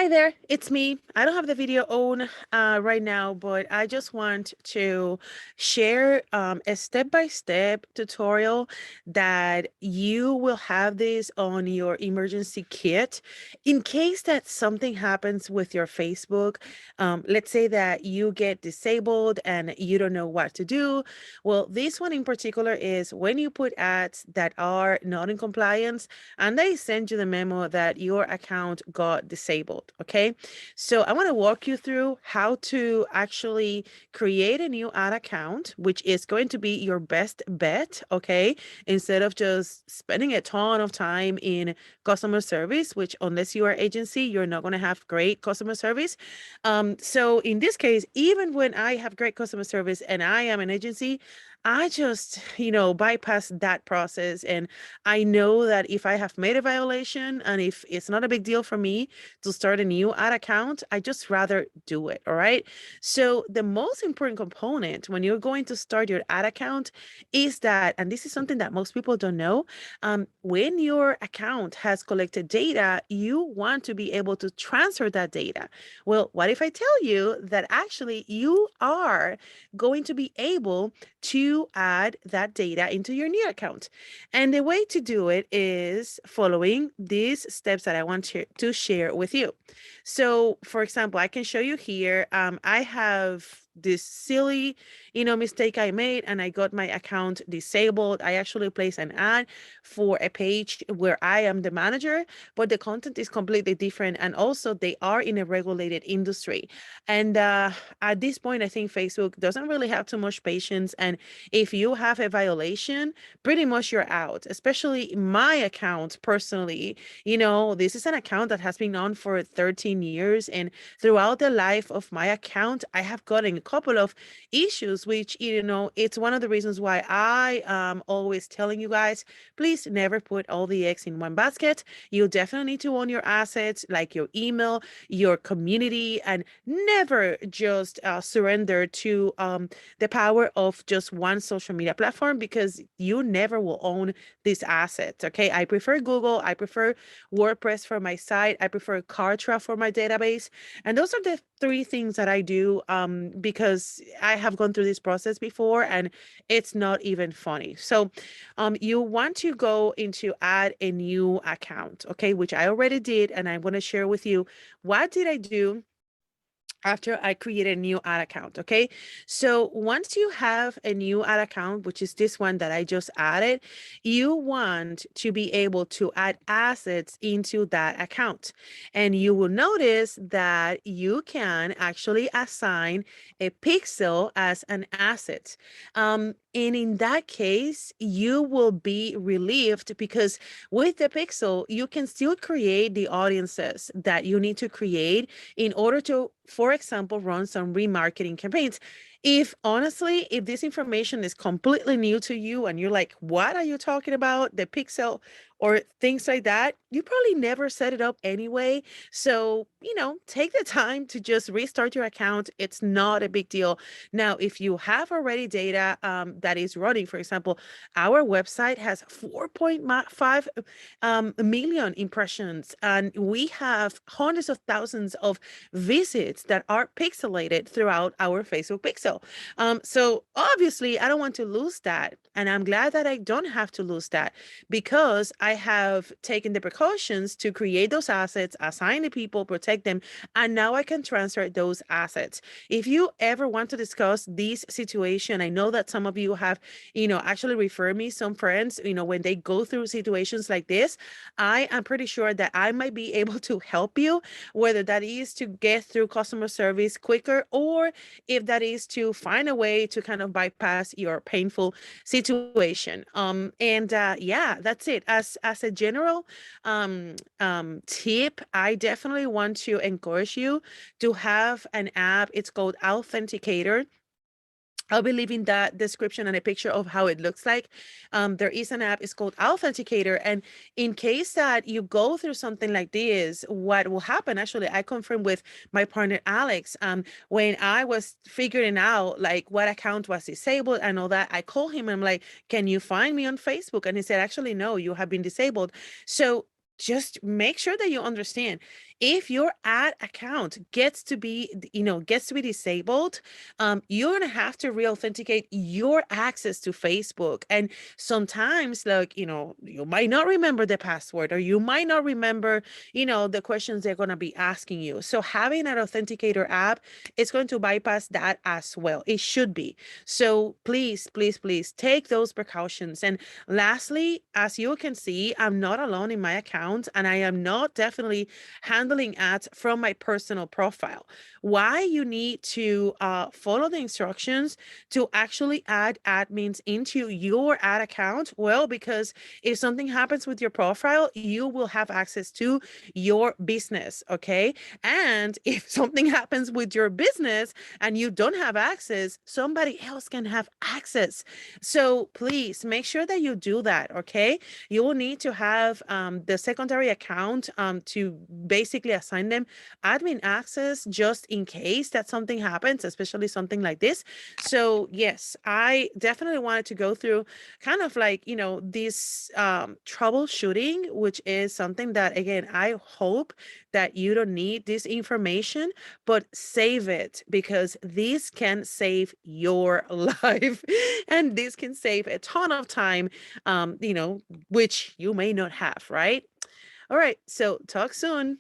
Hi there, it's me. I don't have the video on right now, but I just want to share a step-by-step tutorial that you will have this on your emergency kit in case that something happens with your Facebook. Let's say that you get disabled and you don't know what to do. Well, this one in particular is when you put ads that are not in compliance and they send you the memo that your account got disabled. Okay, so I want to walk you through how to actually create a new ad account, which is going to be your best bet. Okay, instead of just spending a ton of time in customer service, which unless you are agency, you're not going to have great customer service. So in this case, even when I have great customer service and I am an agency, I just, bypass that process. And I know that if I have made a violation and if it's not a big deal for me to start a new ad account, I just rather do it. All right. So the most important component when you're going to start your ad account is that, and this is something that most people don't know, when your account has collected data, you want to be able to transfer that data. Well, what if I tell you that actually you are going to be able to add that data into your new account? And the way to do it is following these steps that I want to share with you. So, for example, I can show you here. I have this silly, mistake I made, and I got my account disabled. I actually placed an ad for a page where I am the manager, but the content is completely different, and also they are in a regulated industry. And at this point, I think Facebook doesn't really have too much patience. And if you have a violation, pretty much you're out, especially my account personally. This is an account that has been on for 13 years. And throughout the life of my account, I have gotten a couple of issues, which, it's one of the reasons why I am always telling you guys, please never put all the eggs in one basket. You definitely need to own your assets, like your email, your community, and never just surrender to the power of just one social media platform, because you never will own these assets. Okay, I prefer Google, I prefer WordPress for my site, I prefer Kartra for my database, and those are the three things that I do because I have gone through this process before and it's not even funny. So you want to go into add a new account, okay, which I already did, and I want to share with you what did I do after I created a new ad account. Okay. So once you have a new ad account, which is this one that I just added, you want to be able to add assets into that account. And you will notice that you can actually assign a pixel as an asset. And in that case, you will be relieved because with the pixel, you can still create the audiences that you need to create in order to, for example, run some remarketing campaigns. If honestly, if this information is completely new to you and you're like, what are you talking about? The pixel or things like that, you probably never set it up anyway. So, take the time to just restart your account. It's not a big deal. Now, if you have already data that is running, for example, our website has 4.5 million impressions, and we have hundreds of thousands of visits that are pixelated throughout our Facebook pixel. So obviously, I don't want to lose that. And I'm glad that I don't have to lose that because I have taken the precautions to create those assets, assign the people, protect them, and now I can transfer those assets. If you ever want to discuss this situation, I know that some of you have, actually referred me some friends, when they go through situations like this, I am pretty sure that I might be able to help you, whether that is to get through customer service quicker or if that is to find a way to kind of bypass your painful situation. And yeah, that's it. As a general tip, I definitely want to encourage you to have an app. It's called Authenticator. I'll be leaving that description and a picture of how it looks like. There is an app, it's called Authenticator. And in case that you go through something like this, what will happen, actually, I confirmed with my partner, Alex, when I was figuring out like what account was disabled and all that, I called him and I'm like, can you find me on Facebook? And he said, actually, no, you have been disabled. So just make sure that you understand, if your ad account gets to be, gets to be disabled, you're going to have to re-authenticate your access to Facebook. And sometimes, like, you might not remember the password, or you might not remember, the questions they're going to be asking you. So having an authenticator app is going to bypass that as well. It should be. So please, please, please take those precautions. And lastly, as you can see, I'm not alone in my account, and I am not definitely handling ads from my personal profile. Why you need to follow the instructions to actually add admins into your ad account? Well, because if something happens with your profile, you will have access to your business, okay? And if something happens with your business and you don't have access, somebody else can have access. So please make sure that you do that, okay? You will need to have the secondary account to basically assign them admin access just in case that something happens, especially something like this. So yes, I definitely wanted to go through kind of like, this troubleshooting, which is something that, again, I hope that you don't need this information, but save it, because this can save your life and this can save a ton of time, which you may not have, right? All right, so talk soon.